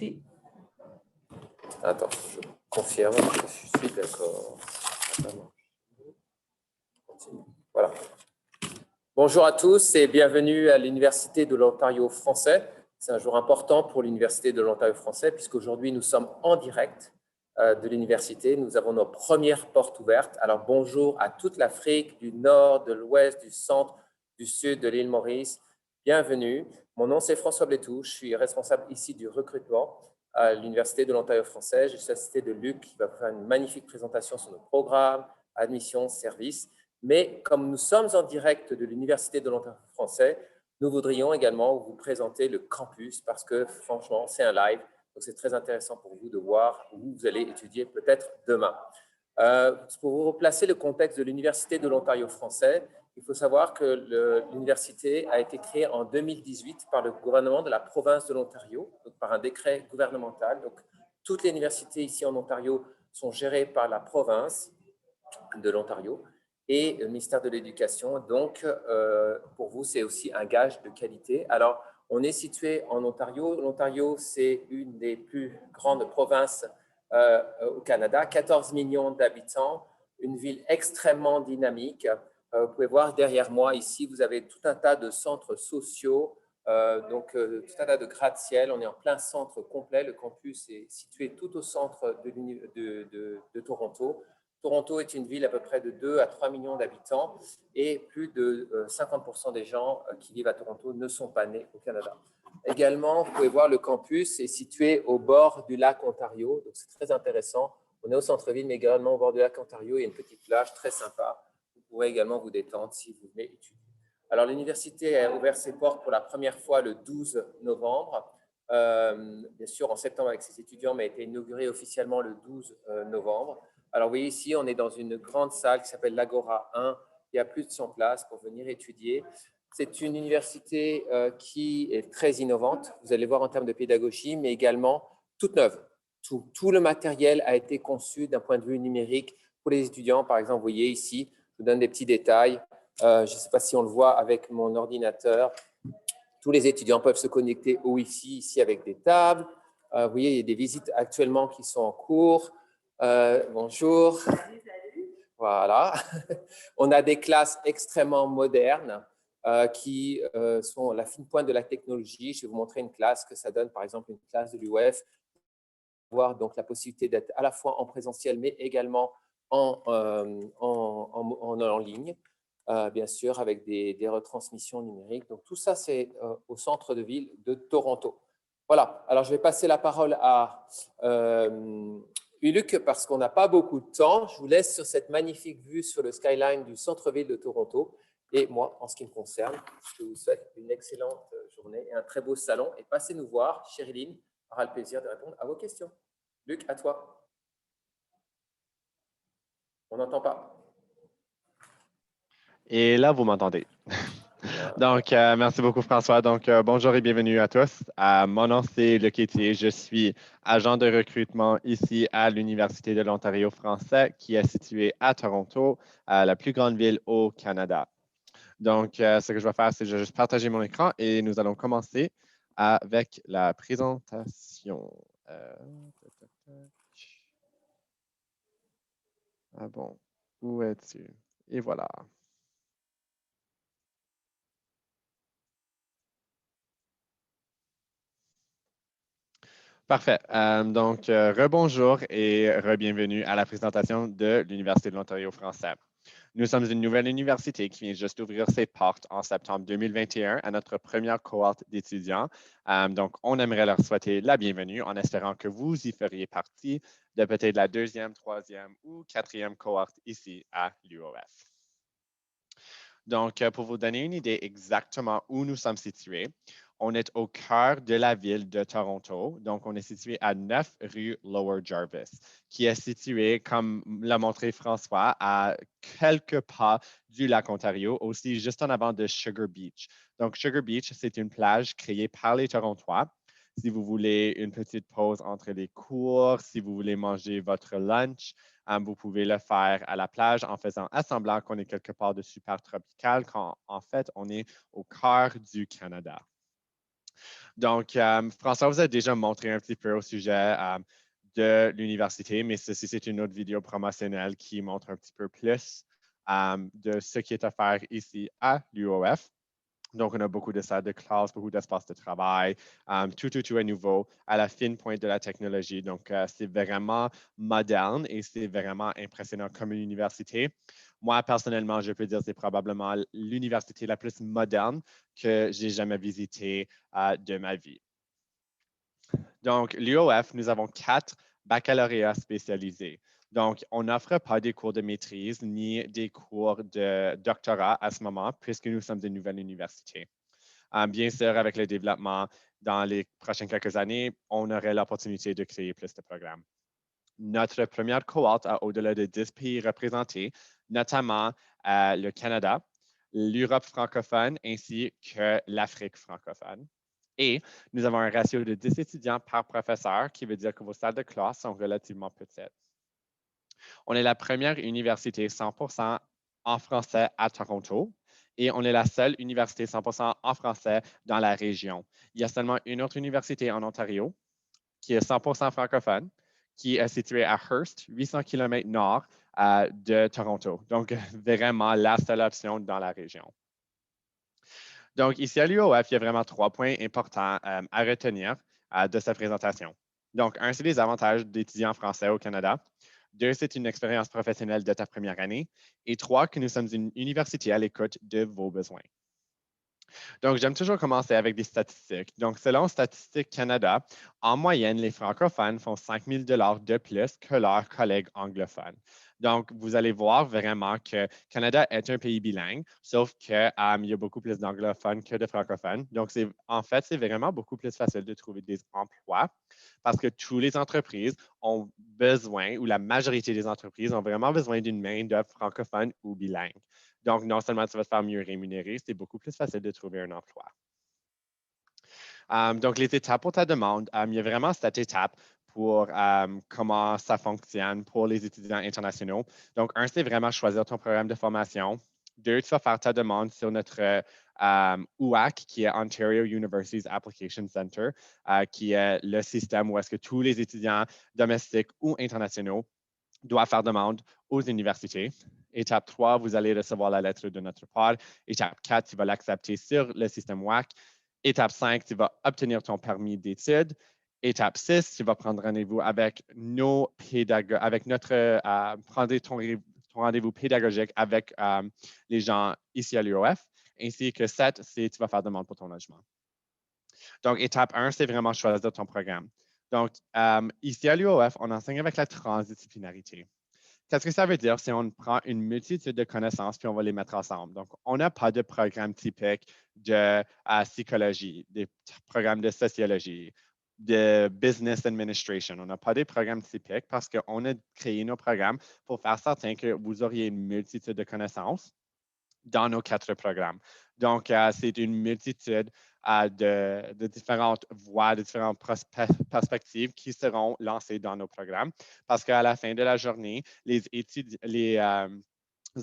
Si. Attends, je confirme que je suis d'accord. Voilà. Bonjour à tous et bienvenue à l'Université de l'Ontario français. C'est un jour important pour l'Université de l'Ontario français puisqu'aujourd'hui nous sommes en direct de l'université. Nous avons nos premières portes ouvertes. Alors bonjour à toute l'Afrique, du nord, de l'ouest, du centre, du sud de l'île Maurice. Bienvenue. Mon nom c'est François Blétou. Je suis responsable ici du recrutement à l'Université de l'Ontario français. Je suis assisté de Luc qui va faire une magnifique présentation sur nos programmes, admissions, services. Mais comme nous sommes en direct de l'Université de l'Ontario français, nous voudrions également vous présenter le campus parce que franchement, c'est un live. Donc, c'est très intéressant pour vous de voir où vous allez étudier peut-être demain. Pour vous replacer le contexte de l'Université de l'Ontario français, il faut savoir que l'université a été créée en 2018 par le gouvernement de la province de l'Ontario, par un décret gouvernemental. Donc, toutes les universités ici en Ontario sont gérées par la province de l'Ontario et le ministère de l'Éducation. Donc, pour vous, c'est aussi un gage de qualité. Alors, on est situé en Ontario. L'Ontario, c'est une des plus grandes provinces au Canada, 14 millions d'habitants, une ville extrêmement dynamique. Vous pouvez voir derrière moi ici, vous avez tout un tas de centres sociaux, tout un tas de gratte-ciel. On est en plein centre complet. Le campus est situé tout au centre de Toronto. Toronto est une ville à peu près de 2 à 3 millions d'habitants et plus de 50% des gens qui vivent à Toronto ne sont pas nés au Canada. Également, vous pouvez voir le campus est situé au bord du lac Ontario, donc c'est très intéressant. On est au centre-ville, mais également au bord du lac Ontario, il y a une petite plage très sympa. Vous pourrez également vous détendre si vous venez étudier. Alors, l'université a ouvert ses portes pour la première fois le 12 novembre. Bien sûr, en septembre avec ses étudiants, mais a été inaugurée officiellement le 12 novembre. Alors, vous voyez ici, on est dans une grande salle qui s'appelle l'Agora 1. Il y a plus de 100 places pour venir étudier. C'est une université qui est très innovante, vous allez voir en termes de pédagogie, mais également toute neuve. Tout le matériel a été conçu d'un point de vue numérique pour les étudiants. Par exemple, vous voyez ici, je vous donne des petits détails. Je ne sais pas si on le voit avec mon ordinateur. Tous les étudiants peuvent se connecter au Wi-Fi ici avec des tables. Vous voyez, il y a des visites actuellement qui sont en cours. Bonjour. Voilà. On a des classes extrêmement modernes qui sont la fine pointe de la technologie. Je vais vous montrer une classe que ça donne, par exemple, une classe de l'UF. Avoir donc la possibilité d'être à la fois en présentiel, mais également en ligne, bien sûr, avec des retransmissions numériques. Donc, tout ça, c'est au centre de ville de Toronto. Voilà. Alors, je vais passer la parole à Luc, parce qu'on n'a pas beaucoup de temps. Je vous laisse sur cette magnifique vue sur le skyline du centre-ville de Toronto. Et moi, en ce qui me concerne, je vous souhaite une excellente journée et un très beau salon. Et passez nous voir, Chériline aura le plaisir de répondre à vos questions. Luc, à toi. On n'entend pas. Et là, vous m'entendez. Donc, merci beaucoup, François. Donc, bonjour et bienvenue à tous. Mon nom, c'est Luc Etier. Je suis agent de recrutement ici à l'Université de l'Ontario français, qui est située à Toronto, la plus grande ville au Canada. Donc, ce que je vais faire, c'est que je vais juste partager mon écran et nous allons commencer avec la présentation. Ah bon, où es-tu? Et voilà. Parfait. Donc, rebonjour et re-bienvenue à la présentation de l'Université de l'Ontario français. Nous sommes une nouvelle université qui vient juste d'ouvrir ses portes en septembre 2021 à notre première cohorte d'étudiants. Donc, on aimerait leur souhaiter la bienvenue en espérant que vous y feriez partie de peut-être la deuxième, troisième ou quatrième cohorte ici à l'UOF. Donc, pour vous donner une idée exactement où nous sommes situés, on est au cœur de la ville de Toronto. Donc, on est situé à 9 rue Lower Jarvis, qui est situé, comme l'a montré François, à quelques pas du lac Ontario, aussi juste en avant de Sugar Beach. Donc, Sugar Beach, c'est une plage créée par les Torontois. Si vous voulez une petite pause entre les cours, si vous voulez manger votre lunch, vous pouvez le faire à la plage en faisant semblant qu'on est quelque part de super tropical quand en fait on est au cœur du Canada. Donc, François vous a déjà montré un petit peu au sujet de l'université, mais ceci, c'est une autre vidéo promotionnelle qui montre un petit peu plus de ce qui est à faire ici à l'UOF. Donc, on a beaucoup de salles de classe, beaucoup d'espaces de travail, tout est nouveau, à la fine pointe de la technologie. Donc, c'est vraiment moderne et c'est vraiment impressionnant comme une université. Moi, personnellement, je peux dire que c'est probablement l'université la plus moderne que j'ai jamais visitée de ma vie. Donc, l'UOF, nous avons 4 baccalauréats spécialisés. Donc, on n'offre pas des cours de maîtrise ni des cours de doctorat à ce moment, puisque nous sommes une nouvelle université. Bien sûr, avec le développement dans les prochaines quelques années, on aurait l'opportunité de créer plus de programmes. Notre première cohorte a au-delà de 10 pays représentés, notamment le Canada, l'Europe francophone ainsi que l'Afrique francophone. Et nous avons un ratio de 10 étudiants par professeur, qui veut dire que vos salles de classe sont relativement petites. On est la première université 100% en français à Toronto et on est la seule université 100% en français dans la région. Il y a seulement une autre université en Ontario qui est 100% francophone, qui est située à Hearst, 800 km nord de Toronto. Donc, vraiment la seule option dans la région. Donc, ici à l'UOF, il y a vraiment 3 points importants à retenir de cette présentation. Donc, un, c'est les avantages d'étudiants français au Canada. 2, c'est une expérience professionnelle de ta première année. Et 3, que nous sommes une université à l'écoute de vos besoins. Donc, j'aime toujours commencer avec des statistiques. Donc, selon Statistique Canada, en moyenne, les francophones font 5 000 $ de plus que leurs collègues anglophones. Donc, vous allez voir vraiment que Canada est un pays bilingue, sauf qu'il y a beaucoup plus d'anglophones que de francophones. Donc, en fait, c'est vraiment beaucoup plus facile de trouver des emplois parce que toutes les entreprises ont besoin, ou la majorité des entreprises ont vraiment besoin d'une main-d'œuvre francophone ou bilingue. Donc, non seulement tu vas te faire mieux rémunérer, c'est beaucoup plus facile de trouver un emploi. Donc, les étapes pour ta demande, il y a vraiment cette étape pour comment ça fonctionne pour les étudiants internationaux. Donc, un, c'est vraiment choisir ton programme de formation. 2, tu vas faire ta demande sur notre UAC, qui est Ontario Universities Application Center, qui est le système où est-ce que tous les étudiants domestiques ou internationaux doivent faire demande aux universités. Étape 3, vous allez recevoir la lettre de notre part. Étape 4, tu vas l'accepter sur le système WAC. Étape 5, tu vas obtenir ton permis d'études. Étape 6, tu vas prendre rendez-vous avec nos pédagogues, avec notre, prendre ton rendez-vous pédagogique avec les gens ici à l'UOF. Ainsi que 7, c'est tu vas faire demande pour ton logement. Donc, étape 1, c'est vraiment choisir ton programme. Donc, ici à l'UOF, on enseigne avec la transdisciplinarité. Qu'est-ce que ça veut dire? C'est on prend une multitude de connaissances puis on va les mettre ensemble. Donc, on n'a pas de programme typique de psychologie, des programmes de sociologie, de business administration. On n'a pas des programmes typiques parce qu'on a créé nos programmes pour faire certain que vous auriez une multitude de connaissances dans nos 4 programmes. Donc, c'est une multitude de différentes voies, de différentes perspectives qui seront lancées dans nos programmes parce qu'à la fin de la journée, les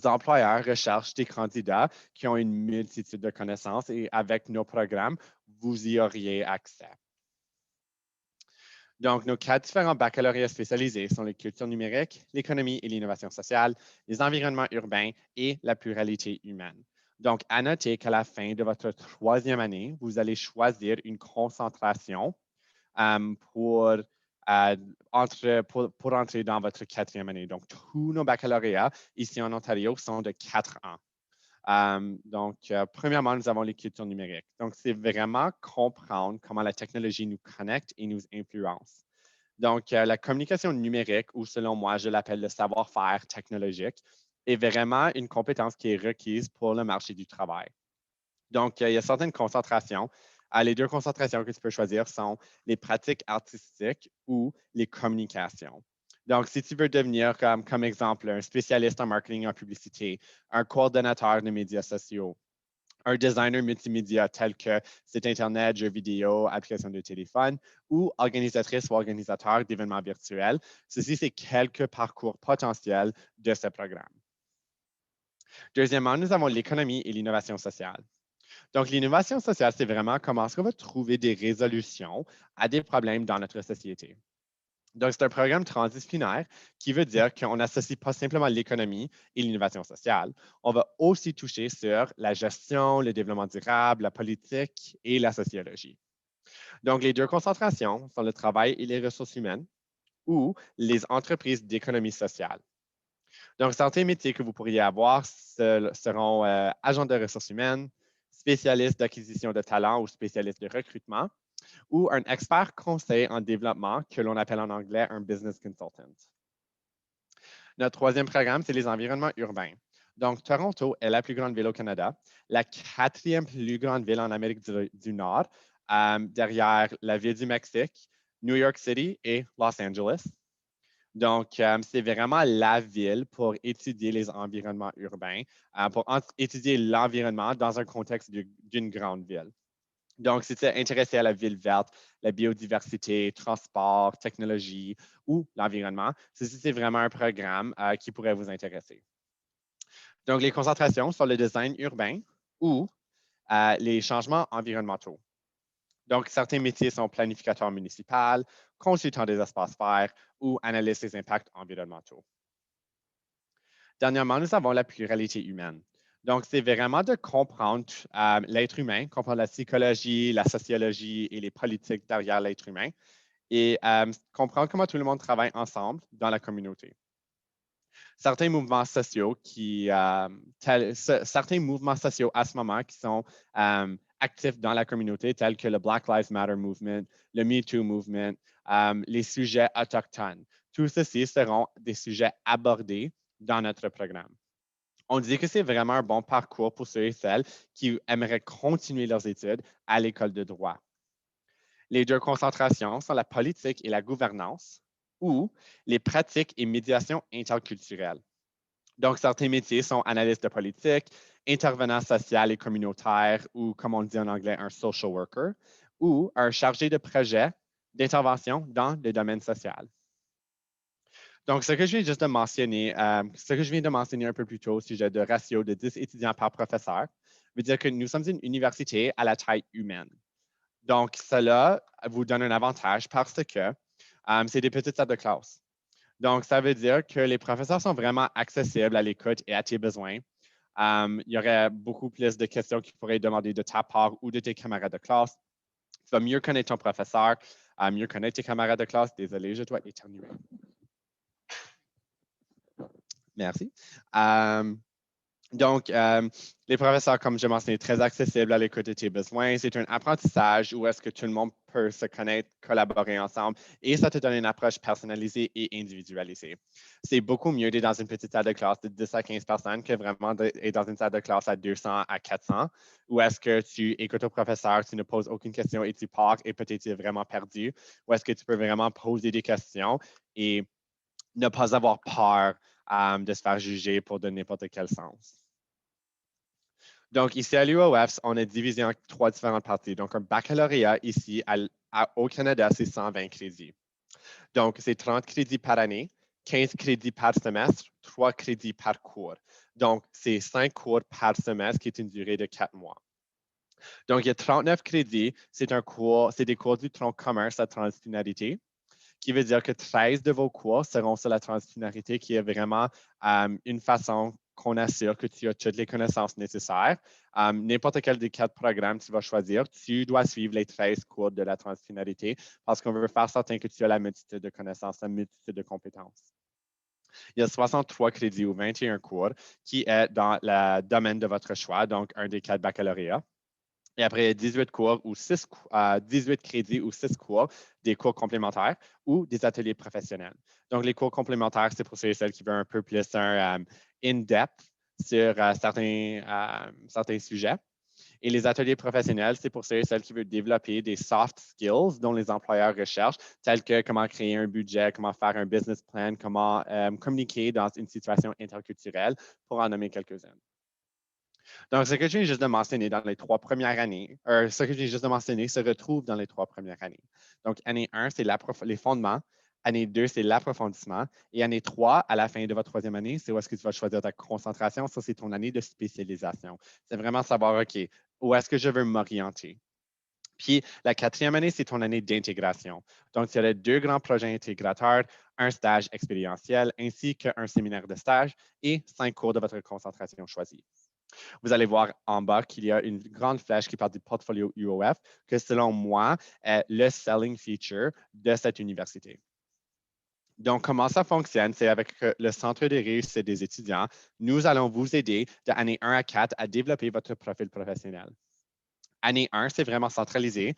employeurs recherchent des candidats qui ont une multitude de connaissances et avec nos programmes, vous y auriez accès. Donc, nos 4 différents baccalauréats spécialisés sont les cultures numériques, l'économie et l'innovation sociale, les environnements urbains et la pluralité humaine. Donc, à noter qu'à la fin de votre 3e année, vous allez choisir une concentration pour entrer dans votre 4e année. Donc, tous nos baccalauréats ici en Ontario sont de 4 ans. Premièrement, nous avons les cultures numériques. Donc, c'est vraiment comprendre comment la technologie nous connecte et nous influence. Donc, la communication numérique, ou selon moi, je l'appelle le savoir-faire technologique, est vraiment une compétence qui est requise pour le marché du travail. Donc, il y a certaines concentrations. Les 2 concentrations que tu peux choisir sont les pratiques artistiques ou les communications. Donc, si tu veux devenir, comme exemple, un spécialiste en marketing en publicité, un coordonnateur de médias sociaux, un designer multimédia tel que site Internet, jeux vidéo, applications de téléphone ou organisatrice ou organisateur d'événements virtuels, ceci, c'est quelques parcours potentiels de ce programme. Deuxièmement, nous avons l'économie et l'innovation sociale. Donc, l'innovation sociale, c'est vraiment comment est-ce qu'on va trouver des résolutions à des problèmes dans notre société. Donc, c'est un programme transdisciplinaire qui veut dire qu'on n'associe pas simplement l'économie et l'innovation sociale. On va aussi toucher sur la gestion, le développement durable, la politique et la sociologie. Donc, les deux concentrations sont le travail et les ressources humaines ou les entreprises d'économie sociale. Donc, certains métiers que vous pourriez avoir seront agents de ressources humaines, spécialistes d'acquisition de talents ou spécialistes de recrutement, ou un expert conseil en développement que l'on appelle en anglais un business consultant. Notre troisième programme, c'est les environnements urbains. Donc, Toronto est la plus grande ville au Canada, la quatrième plus grande ville en Amérique du Nord, derrière la ville du Mexique, New York City et Los Angeles. Donc, c'est vraiment la ville pour étudier les environnements urbains, pour étudier l'environnement dans un contexte d'une grande ville. Donc, si tu es intéressé à la ville verte, la biodiversité, transport, technologie ou l'environnement, ceci, c'est vraiment un programme qui pourrait vous intéresser. Donc, les concentrations sur le design urbain ou les changements environnementaux. Donc, certains métiers sont planificateurs municipal, consultants des espaces verts ou analystes des impacts environnementaux. Dernièrement, nous avons la pluralité humaine. Donc, c'est vraiment de comprendre l'être humain, comprendre la psychologie, la sociologie et les politiques derrière l'être humain et comprendre comment tout le monde travaille ensemble dans la communauté. Certains mouvements sociaux certains mouvements sociaux à ce moment qui sont actifs dans la communauté, tels que le Black Lives Matter Movement, le Me Too Movement, les sujets autochtones. Tout ceci seront des sujets abordés dans notre programme. On dit que c'est vraiment un bon parcours pour ceux et celles qui aimeraient continuer leurs études à l'école de droit. Les deux concentrations sont la politique et la gouvernance ou les pratiques et médiation interculturelles. Donc, certains métiers sont analystes de politique, intervenant social et communautaire ou, comme on dit en anglais, un social worker ou un chargé de projet d'intervention dans le domaine social. Donc, ce que je viens de mentionner un peu plus tôt au sujet de ratio de 10 étudiants par professeur, veut dire que nous sommes une université à la taille humaine. Donc, cela vous donne un avantage parce que c'est des petites salles de classe. Donc, ça veut dire que les professeurs sont vraiment accessibles à l'écoute et à tes besoins. Il y aurait beaucoup plus de questions qu'ils pourraient demander de ta part ou de tes camarades de classe. Tu vas mieux connaître ton professeur, mieux connaître tes camarades de classe. Désolé, je dois éternuer. Merci. Donc, les professeurs, comme je mentionné, très accessibles à l'écoute de tes besoins. C'est un apprentissage où est-ce que tout le monde peut se connaître, collaborer ensemble et ça te donne une approche personnalisée et individualisée. C'est beaucoup mieux d'être dans une petite salle de classe de 10 à 15 personnes que vraiment d'être dans une salle de classe à 200 à 400 où est-ce que tu écoutes au professeur, tu ne poses aucune question et tu pars et peut-être tu es vraiment perdu, ou est-ce que tu peux vraiment poser des questions et ne pas avoir peur de se faire juger pour de n'importe quel sens. Donc, ici à l'UOF, on est divisé en 3 différentes parties. Donc, un baccalauréat ici au Canada, c'est 120 crédits. Donc, c'est 30 crédits par année, 15 crédits par semestre, 3 crédits par cours. Donc, c'est 5 cours par semestre qui est une durée de 4 mois. Donc, il y a 39 crédits. C'est des cours du tronc commun à transdisciplinarité, qui veut dire que 13 de vos cours seront sur la transdisciplinarité, qui est vraiment une façon qu'on assure que tu as toutes les connaissances nécessaires. N'importe quel des 4 programmes que tu vas choisir, tu dois suivre les 13 cours de la transdisciplinarité parce qu'on veut faire certain que tu as la multitude de connaissances, la multitude de compétences. Il y a 63 crédits ou 21 cours qui est dans le domaine de votre choix, donc un des 4 baccalauréats. Et après, il y a 18 cours ou 18 crédits ou 6 cours, des cours complémentaires ou des ateliers professionnels. Donc, les cours complémentaires, c'est pour ceux et celles qui veulent un peu plus un in-depth sur certains sujets. Et les ateliers professionnels, c'est pour ceux et celles qui veulent développer des soft skills dont les employeurs recherchent, tels que comment créer un budget, comment faire un business plan, comment communiquer dans une situation interculturelle, pour en nommer quelques-unes. Donc, ce que je viens juste de mentionner dans les 3 premières années, ce que je viens juste de mentionner se retrouve dans les 3 premières années. Donc, année 1, c'est les fondements. Année 2, c'est l'approfondissement. Et année 3, à la fin de votre 3e année, c'est où est-ce que tu vas choisir ta concentration. Ça, c'est ton année de spécialisation. C'est vraiment savoir, OK, où est-ce que je veux m'orienter. Puis la quatrième année, c'est ton année d'intégration. Donc, il y a 2 grands projets intégrateurs, un stage expérientiel ainsi qu'un séminaire de stage et 5 cours de votre concentration choisie. Vous allez voir en bas qu'il y a une grande flèche qui parle du portfolio UOF, que selon moi est le selling feature de cette université. Donc, comment ça fonctionne? C'est avec le Centre de réussite des étudiants. Nous allons vous aider de année 1 à 4 à développer votre profil professionnel. Année 1, c'est vraiment centralisé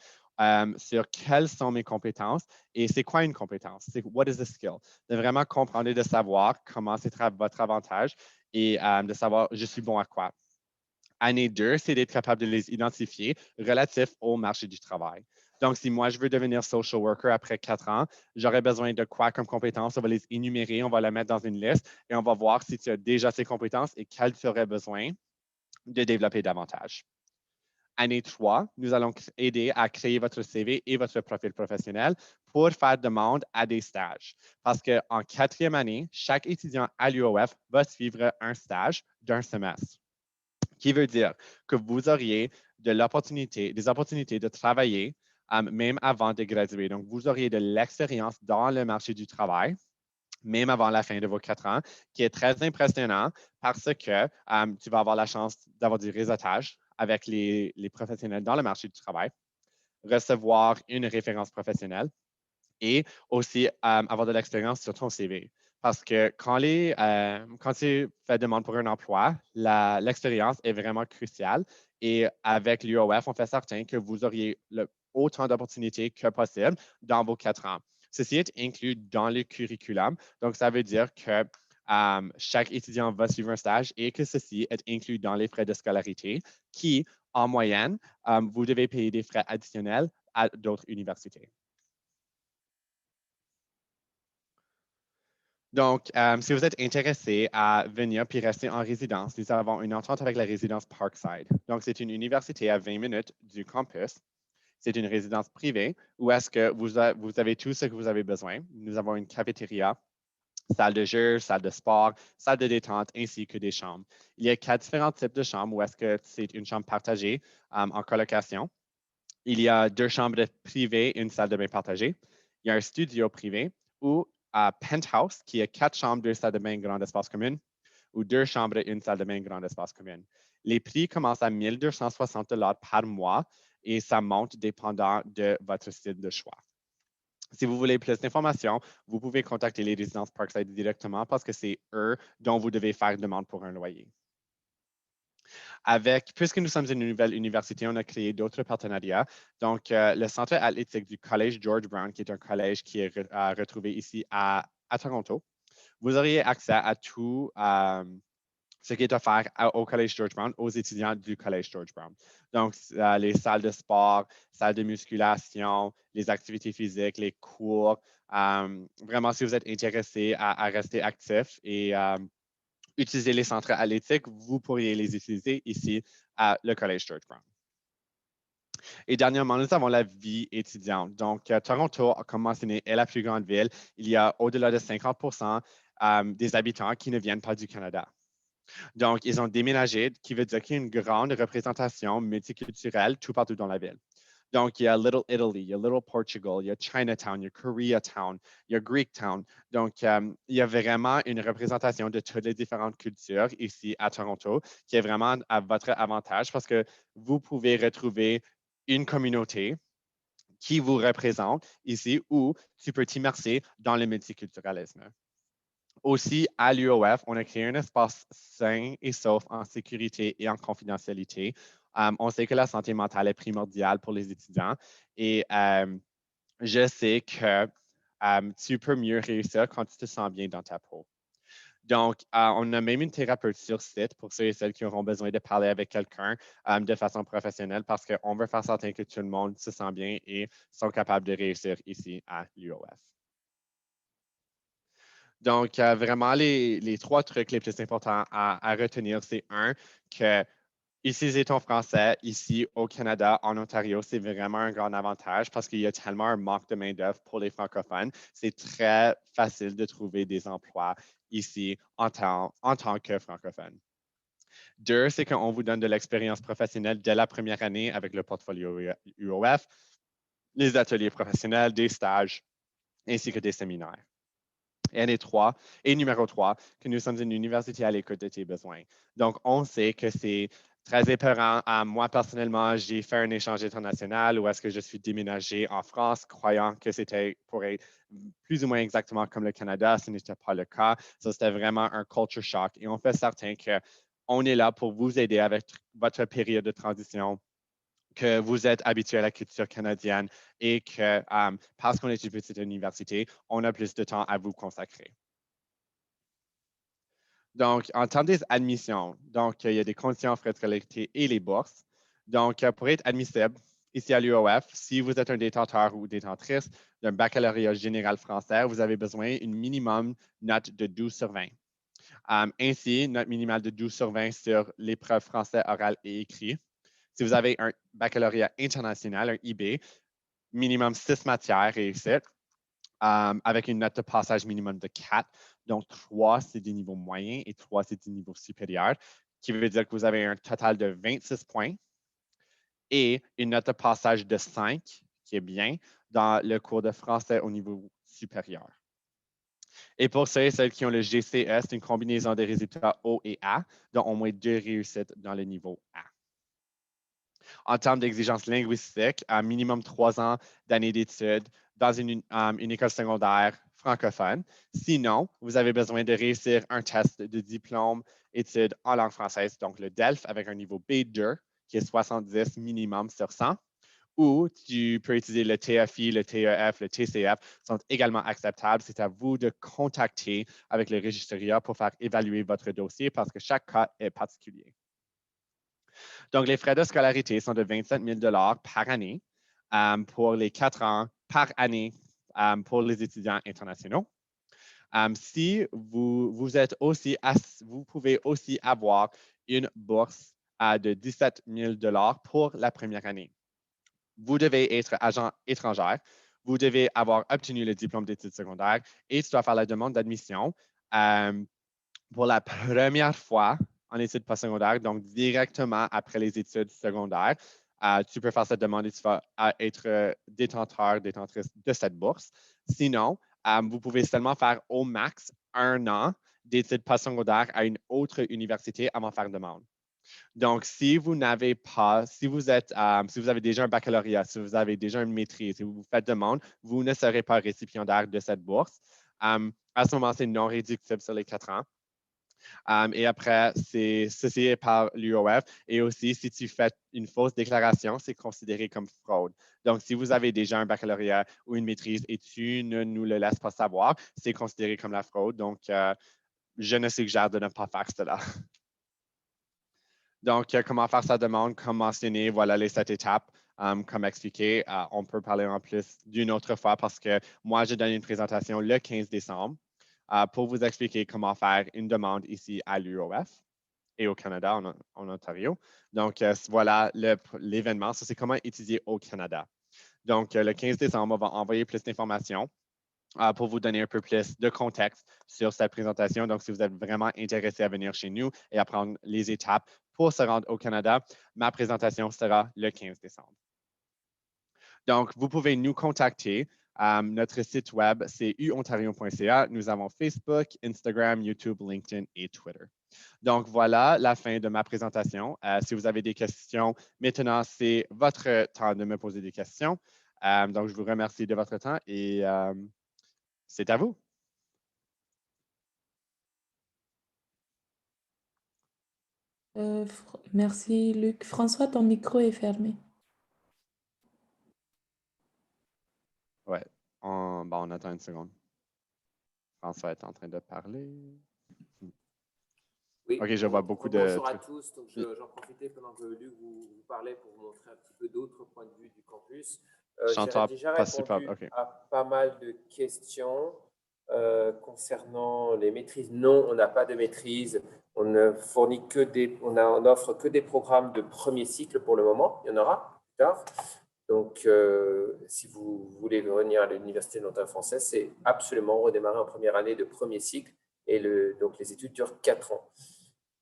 sur quelles sont mes compétences et c'est quoi une compétence? C'est what is a skill? De vraiment comprendre et de savoir comment c'est votre avantage et de savoir je suis bon à quoi. Année 2, c'est d'être capable de les identifier relatifs au marché du travail. Donc, si moi, je veux devenir social worker après 4 ans, j'aurais besoin de quoi comme compétences? On va les énumérer, on va les mettre dans une liste et on va voir si tu as déjà ces compétences et quelles tu aurais besoin de développer davantage. Année 3, nous allons aider à créer votre CV et votre profil professionnel pour faire demande à des stages. Parce qu'en quatrième année, chaque étudiant à l'UOF va suivre un stage d'un semestre, qui veut dire que vous auriez des opportunités de travailler même avant de graduer. Donc, vous auriez de l'expérience dans le marché du travail même avant la fin de vos 4 ans, qui est très impressionnant parce que tu vas avoir la chance d'avoir du réseautage avec les professionnels dans le marché du travail, recevoir une référence professionnelle et aussi avoir de l'expérience sur ton CV. Parce que quand tu fais demande pour un emploi, l'expérience est vraiment cruciale. Et avec l'UOF, on fait certain que vous auriez autant d'opportunités que possible dans vos 4 ans. Ceci est inclus dans le curriculum. Donc, ça veut dire que chaque étudiant va suivre un stage et que ceci est inclus dans les frais de scolarité qui, en moyenne, vous devez payer des frais additionnels à d'autres universités. Donc, si vous êtes intéressé à venir puis rester en résidence, nous avons une entente avec la résidence Parkside. Donc, c'est une université à 20 minutes du campus. C'est une résidence privée où est-ce que vous avez tout ce que vous avez besoin. Nous avons une cafétéria, salle de jeu, salle de sport, salle de détente, ainsi que des chambres. Il y a 4 différents types de chambres où est-ce que c'est une chambre partagée en colocation. Il y a 2 chambres privées et une salle de bain partagée. Il y a un studio privé ou un penthouse qui a 4 chambres, 2 salles de bain, grand espace commun, ou 2 chambres et une salle de bain, grand espace commun. Les prix commencent à 1 260 $ par mois et ça monte dépendant de votre style de choix. Si vous voulez plus d'informations, vous pouvez contacter les résidences Parkside directement parce que c'est eux dont vous devez faire demande pour un loyer. Puisque nous sommes une nouvelle université, on a créé d'autres partenariats. Donc, le centre athlétique du Collège George Brown, qui est un collège qui est retrouvé ici à Toronto, vous auriez accès à tout ce qui est offert au Collège George Brown, aux étudiants du Collège George Brown. Donc, les salles de sport, salles de musculation, les activités physiques, les cours. Vraiment, si vous êtes intéressé à rester actif et utiliser les centres athlétiques, vous pourriez les utiliser ici à le Collège George Brown. Et dernièrement, nous avons la vie étudiante. Donc, Toronto, comme mentionné, est la plus grande ville. Il y a au-delà de 50% des habitants qui ne viennent pas du Canada. Donc, ils ont déménagé, qui veut dire qu'il y a une grande représentation multiculturelle tout partout dans la ville. Donc, il y a Little Italy, il y a Little Portugal, il y a Chinatown, il y a Koreatown, il y a Greektown. Donc, il y a vraiment une représentation de toutes les différentes cultures ici à Toronto qui est vraiment à votre avantage parce que vous pouvez retrouver une communauté qui vous représente ici où tu peux t'immerser dans le multiculturalisme. Aussi, à l'UOF, on a créé un espace sain et sauf en sécurité et en confidentialité. On sait que la santé mentale est primordiale pour les étudiants et je sais que tu peux mieux réussir quand tu te sens bien dans ta peau. Donc, on a même une thérapeute sur site pour ceux et celles qui auront besoin de parler avec quelqu'un de façon professionnelle parce qu'on veut faire certain que tout le monde se sent bien et sont capables de réussir ici à l'UOF. Donc, vraiment, les 3 trucs les plus importants à retenir, c'est un, que utiliser ton français ici au Canada, en Ontario, c'est vraiment un grand avantage parce qu'il y a tellement un manque de main-d'œuvre pour les francophones. C'est très facile de trouver des emplois ici en tant que francophone. 2, c'est qu'on vous donne de l'expérience professionnelle dès la première année avec le portfolio UOF, les ateliers professionnels, des stages, ainsi que des séminaires. Et numéro 3, que nous sommes une université à l'écoute de tes besoins. Donc, on sait que c'est très épeurant. Moi, personnellement, j'ai fait un échange international où est-ce que je suis déménagé en France, croyant que c'était pour être plus ou moins exactement comme le Canada. Ce n'était pas le cas. Ça, c'était vraiment un culture shock. Et on fait certain qu'on est là pour vous aider avec votre période de transition, que vous êtes habitué à la culture canadienne et que parce qu'on est une petite université, on a plus de temps à vous consacrer. Donc, en termes des admissions, donc, il y a des conditions, frais de scolarité et les bourses. Donc, pour être admissible ici à l'UOF, si vous êtes un détenteur ou détentrice d'un baccalauréat général français, vous avez besoin d'une minimum note de 12 sur 20. Ainsi, note minimale de 12 sur 20 sur l'épreuve français oral et écrit. Si vous avez un baccalauréat international, un IB, minimum 6 matières réussites, avec une note de passage minimum de 4. Donc, 3, c'est des niveaux moyens et 3, c'est des niveaux supérieurs, qui veut dire que vous avez un total de 26 points et une note de passage de 5, qui est bien, dans le cours de français au niveau supérieur. Et pour ceux et celles qui ont le GCE, c'est une combinaison des résultats O et A, dont au moins 2 réussites dans le niveau A. En termes d'exigences linguistiques, un minimum 3 ans d'années d'études dans une école secondaire francophone. Sinon, vous avez besoin de réussir un test de diplôme études en langue française, donc le DELF avec un niveau B2 qui est 70 minimum sur 100. Ou tu peux utiliser le TFI, le TEF, le TCF, sont également acceptables. C'est à vous de contacter avec le registraire pour faire évaluer votre dossier parce que chaque cas est particulier. Donc, les frais de scolarité sont de 27 000 par année pour les 4 ans par année pour les étudiants internationaux. Si vous êtes aussi, vous pouvez aussi avoir une bourse de 17 000 pour la première année. Vous devez être agent étranger. Vous devez avoir obtenu le diplôme d'études secondaires et tu dois faire la demande d'admission pour la première fois en études postsecondaires, donc directement après les études secondaires. Tu peux faire cette demande et tu vas être détenteur, détentrice de cette bourse. Sinon, vous pouvez seulement faire au max 1 an d'études postsecondaires à une autre université avant de faire demande. Donc, si vous n'avez pas, si vous avez déjà un baccalauréat, si vous avez déjà une maîtrise, si vous faites demande, vous ne serez pas récipiendaire de cette bourse. À ce moment, c'est non réductible sur les 4 ans. Et après, ceci est par l'UOF. Et aussi, si tu fais une fausse déclaration, c'est considéré comme fraude. Donc, si vous avez déjà un baccalauréat ou une maîtrise et tu ne nous le laisses pas savoir, c'est considéré comme la fraude. Donc, je ne suggère de ne pas faire cela. Donc, comment faire sa demande, comme mentionné, voilà les 7 étapes. Comme expliqué, on peut parler en plus d'une autre fois parce que moi, je donne une présentation le 15 décembre pour vous expliquer comment faire une demande ici à l'UOF et au Canada, en Ontario. Donc, voilà l'événement. Ça, c'est comment étudier au Canada. Donc, le 15 décembre, on va envoyer plus d'informations pour vous donner un peu plus de contexte sur cette présentation. Donc, si vous êtes vraiment intéressé à venir chez nous et apprendre les étapes pour se rendre au Canada, ma présentation sera le 15 décembre. Donc, vous pouvez nous contacter. Notre site web, c'est uontario.ca. Nous avons Facebook, Instagram, YouTube, LinkedIn et Twitter. Donc, voilà la fin de ma présentation. Si vous avez des questions, maintenant, c'est votre temps de me poser des questions. Donc, je vous remercie de votre temps et c'est à vous. Merci, Luc. François, ton micro est fermé. Ouais, on attend une seconde. François est en train de parler. Oui, OK, je vois beaucoup de bonjour à trucs. tous. Donc, j'en profitais pendant que Luc vous parlait pour vous montrer un petit peu d'autres points de vue du campus. J'ai J'entends déjà pas super. répondu OK. à pas mal de questions concernant les maîtrises. Non, on n'a pas de maîtrise. On ne fournit que on offre que des programmes de premier cycle pour le moment. Il y en aura plus tard. Donc, si vous voulez venir à l'Université de l'Ontario français, c'est absolument redémarrer en première année de premier cycle. Et donc, les études durent 4 ans.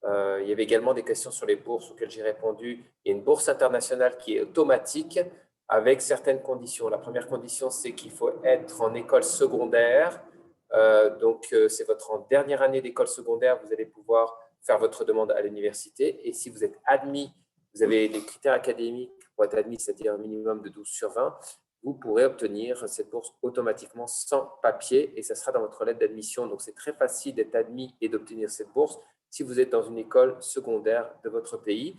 Il y avait également des questions sur les bourses auxquelles j'ai répondu. Il y a une bourse internationale qui est automatique avec certaines conditions. La première condition, c'est qu'il faut être en école secondaire. C'est votre dernière année d'école secondaire, vous allez pouvoir faire votre demande à l'université. Et si vous êtes admis, vous avez des critères académiques pour être admis, c'est-à-dire un minimum de 12 sur 20, vous pourrez obtenir cette bourse automatiquement sans papier et ça sera dans votre lettre d'admission. Donc, c'est très facile d'être admis et d'obtenir cette bourse si vous êtes dans une école secondaire de votre pays.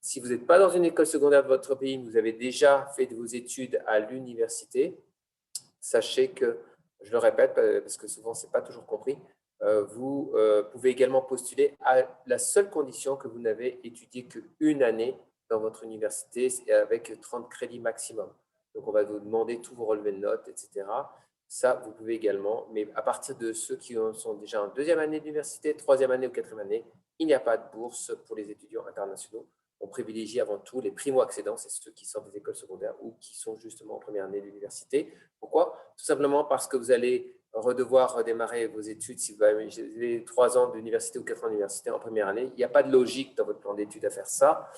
Si vous n'êtes pas dans une école secondaire de votre pays, vous avez déjà fait vos études à l'université, sachez que, je le répète parce que souvent ce n'est pas toujours compris, vous pouvez également postuler à la seule condition que vous n'avez étudié qu'une année dans votre université avec 30 crédits maximum. Donc, on va vous demander tous vos relevés de notes, etc. Ça, vous pouvez également, mais à partir de ceux qui sont déjà en deuxième année d'université, troisième année ou quatrième année, il n'y a pas de bourse pour les étudiants internationaux. On privilégie avant tout les primo-accédants, c'est ceux qui sortent des écoles secondaires ou qui sont justement en première année d'université. Pourquoi? Tout simplement parce que vous allez redevoir redémarrer vos études si vous avez 3 ans d'université ou 4 ans d'université en première année. Il n'y a pas de logique dans votre plan d'études à faire ça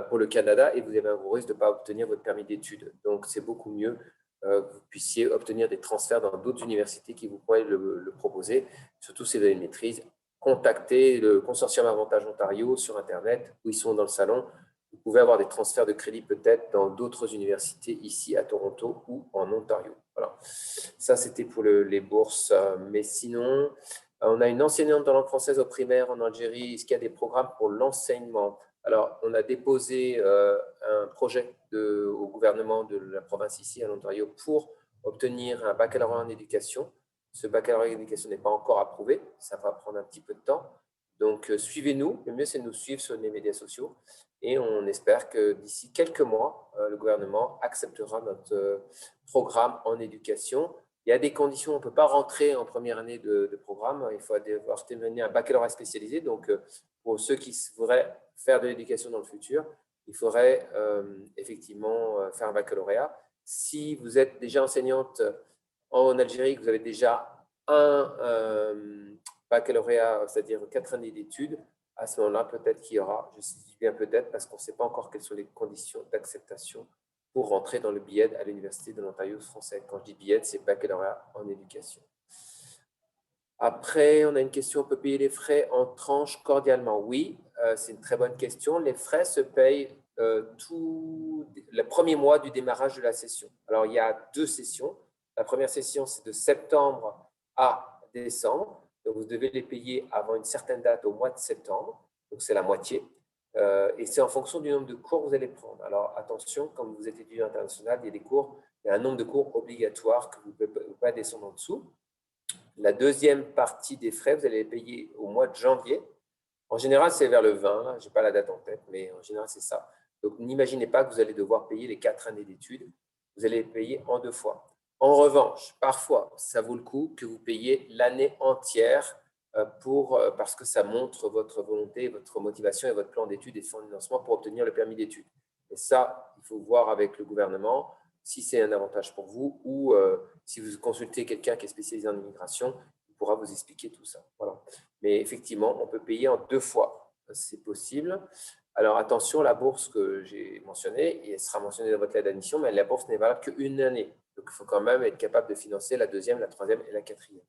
pour le Canada et vous avez un gros risque de ne pas obtenir votre permis d'études. Donc, c'est beaucoup mieux que vous puissiez obtenir des transferts dans d'autres universités qui vous pourraient le proposer, surtout si vous avez une maîtrise. Contactez le Consortium Avantage Ontario sur Internet, où ils sont dans le salon. Vous pouvez avoir des transferts de crédit peut-être dans d'autres universités ici à Toronto ou en Ontario. Voilà. Ça, c'était pour les bourses. Mais sinon, on a une enseignante de langue française au primaire en Algérie. Est-ce qu'il y a des programmes pour l'enseignement? Alors, on a déposé un projet au gouvernement de la province ici, à l'Ontario, pour obtenir un baccalauréat en éducation. Ce baccalauréat en éducation n'est pas encore approuvé. Ça va prendre un petit peu de temps. Donc, suivez-nous. Le mieux, c'est de nous suivre sur les médias sociaux. Et on espère que d'ici quelques mois, le gouvernement acceptera notre programme en éducation. Il y a des conditions, on ne peut pas rentrer en première année de programme. Il faut devoir terminer un baccalauréat spécialisé. Donc, pour ceux qui voudraient faire de l'éducation dans le futur, il faudrait effectivement faire un baccalauréat. Si vous êtes déjà enseignante en Algérie, que vous avez déjà un baccalauréat, c'est-à-dire 4 années d'études, à ce moment-là, peut-être qu'il y aura, je dis bien peut-être, parce qu'on ne sait pas encore quelles sont les conditions d'acceptation pour rentrer dans le BIED à l'Université de l'Ontario français. Quand je dis BIED, c'est baccalauréat en éducation. Après, on a une question, on peut payer les frais en tranches cordialement? Oui, c'est une très bonne question. Les frais se payent tout le premier mois du démarrage de la session. Alors, il y a 2 sessions. La première session, c'est de septembre à décembre. Donc, vous devez les payer avant une certaine date au mois de septembre. Donc, c'est la moitié. Et c'est en fonction du nombre de cours que vous allez prendre. Alors, attention, quand vous êtes étudiant international, il y a des cours, il y a un nombre de cours obligatoires que vous ne pouvez pas descendre en dessous. La deuxième partie des frais, vous allez les payer au mois de janvier. En général, c'est vers le 20. Je n'ai pas la date en tête, mais en général, c'est ça. Donc, n'imaginez pas que vous allez devoir payer les 4 années d'études. Vous allez les payer en 2 fois. En revanche, parfois, ça vaut le coup que vous payiez l'année entière parce que ça montre votre volonté, votre motivation et votre plan d'études et de financement pour obtenir le permis d'études. Et ça, il faut voir avec le gouvernement si c'est un avantage pour vous ou si vous consultez quelqu'un qui est spécialisé en immigration, il pourra vous expliquer tout ça. Voilà. Mais effectivement, on peut payer en 2 fois. C'est possible. Alors attention, la bourse que j'ai mentionnée, et elle sera mentionnée dans votre lettre d'admission, mais la bourse n'est valable qu'une année. Donc, il faut quand même être capable de financer la deuxième, la troisième et la quatrième.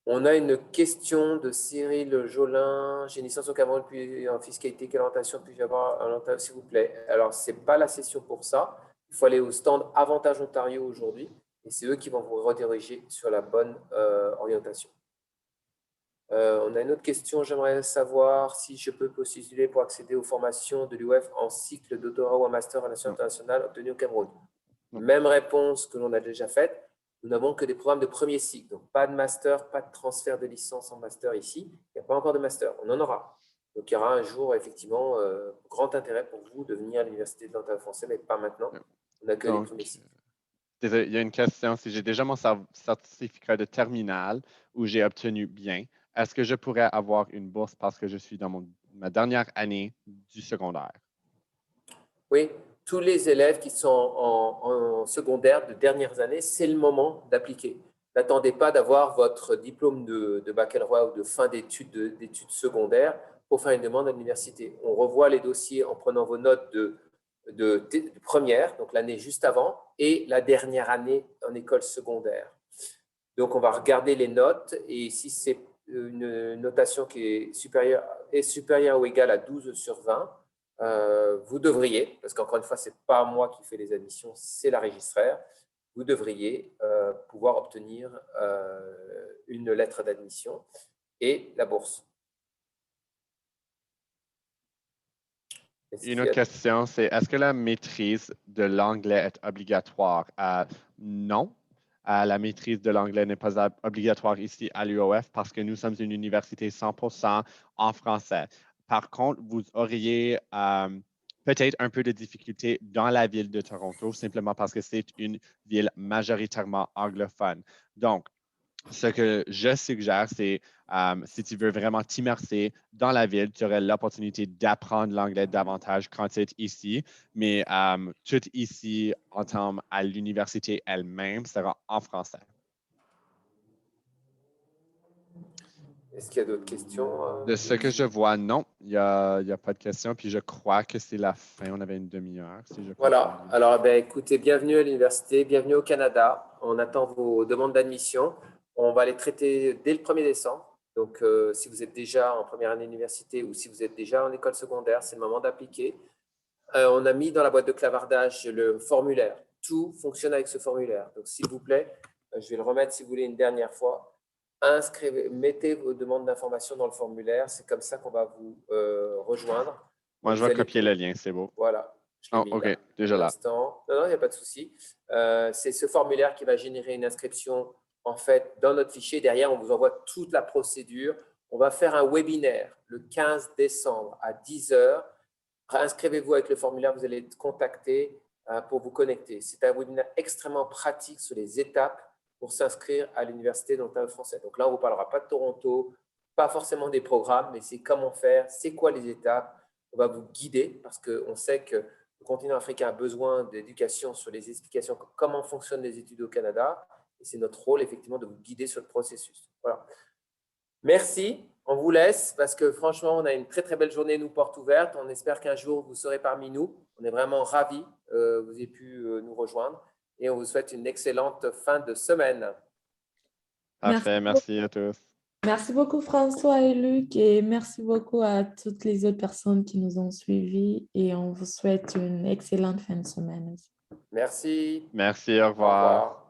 On a une question de Cyril Jolin. J'ai une licence au Cameroun, puis en fiscalité, quelle orientation puis-je avoir en Ontario, s'il vous plaît? Alors, ce n'est pas la session pour ça. Il faut aller au stand Avantage Ontario aujourd'hui et c'est eux qui vont vous rediriger sur la bonne orientation. On a une autre question. J'aimerais savoir si je peux postuler pour accéder aux formations de l'UF en cycle de doctorat ou en master en relation internationale obtenu au Cameroun. Même réponse que l'on a déjà faite. Nous n'avons que des programmes de premier cycle. Donc, pas de master, pas de transfert de licence en master ici. Il n'y a pas encore de master. On en aura. Donc, il y aura un jour, effectivement, grand intérêt pour vous de venir à l'Université de l'Ontario français, mais pas maintenant. On n'a que les premiers cycles. Désolé, il y a une question. Si j'ai déjà mon certificat de terminale où j'ai obtenu bien, est-ce que je pourrais avoir une bourse parce que je suis dans ma dernière année du secondaire? Oui, tous les élèves qui sont en secondaire de dernières années, c'est le moment d'appliquer. n'attendez pas d'avoir votre diplôme de baccalauréat ou de fin d'études secondaires pour faire une demande à l'université. On revoit les dossiers en prenant vos notes de première, donc l'année juste avant, et la dernière année en école secondaire. Donc, on va regarder les notes et si c'est une notation qui est supérieure ou égale à 12 sur 20, vous devriez, parce qu'encore une fois, ce n'est pas moi qui fais les admissions, c'est la registraire, vous devriez pouvoir obtenir une lettre d'admission et la bourse. Une autre question, c'est est-ce que la maîtrise de l'anglais est obligatoire? Non. La maîtrise de l'anglais n'est pas obligatoire ici à l'UOF parce que nous sommes une université 100% en français. Par contre, vous auriez peut-être un peu de difficulté dans la ville de Toronto, simplement parce que c'est une ville majoritairement anglophone. Donc, ce que je suggère, c'est si tu veux vraiment t'immerser dans la ville, tu aurais l'opportunité d'apprendre l'anglais davantage quand tu es ici. Mais tout ici, en termes à l'université elle-même, sera en français. Est-ce qu'il y a d'autres questions? De ce que je vois, non, il n'y a pas de questions. Puis je crois que c'est la fin. On avait une demi-heure. Voilà. Alors, écoutez, bienvenue à l'université, bienvenue au Canada. On attend vos demandes d'admission. On va les traiter dès le 1er décembre. Donc, si vous êtes déjà en première année d'université ou si vous êtes déjà en école secondaire, c'est le moment d'appliquer. On a mis dans la boîte de clavardage le formulaire. Tout fonctionne avec ce formulaire. Donc, s'il vous plaît, je vais le remettre si vous voulez une dernière fois. Mettez vos demandes d'information dans le formulaire. C'est comme ça qu'on va vous rejoindre. Moi, je vais copier le lien. C'est beau. Voilà. OK, déjà là. Non, il n'y a pas de souci. C'est ce formulaire qui va générer une inscription en fait dans notre fichier. Derrière, on vous envoie toute la procédure. On va faire un webinaire le 15 décembre à 10 h. Inscrivez-vous avec le formulaire, vous allez être contacté pour vous connecter. C'est un webinaire extrêmement pratique sur les étapes pour s'inscrire à l'Université de l'Ontario français. Donc là, on ne vous parlera pas de Toronto, pas forcément des programmes, mais c'est comment faire, c'est quoi les étapes. On va vous guider parce qu'on sait que le continent africain a besoin d'éducation sur les explications, comment fonctionnent les études au Canada. Et c'est notre rôle, effectivement, de vous guider sur le processus. Voilà. Merci. On vous laisse parce que franchement, on a une très, très belle journée, nous, porte ouverte. On espère qu'un jour, vous serez parmi nous. On est vraiment ravis que vous ayez pu nous rejoindre et on vous souhaite une excellente fin de semaine. Parfait. Merci à tous. Merci beaucoup François et Luc et merci beaucoup à toutes les autres personnes qui nous ont suivis et on vous souhaite une excellente fin de semaine aussi. Merci. Merci, au revoir. Au revoir.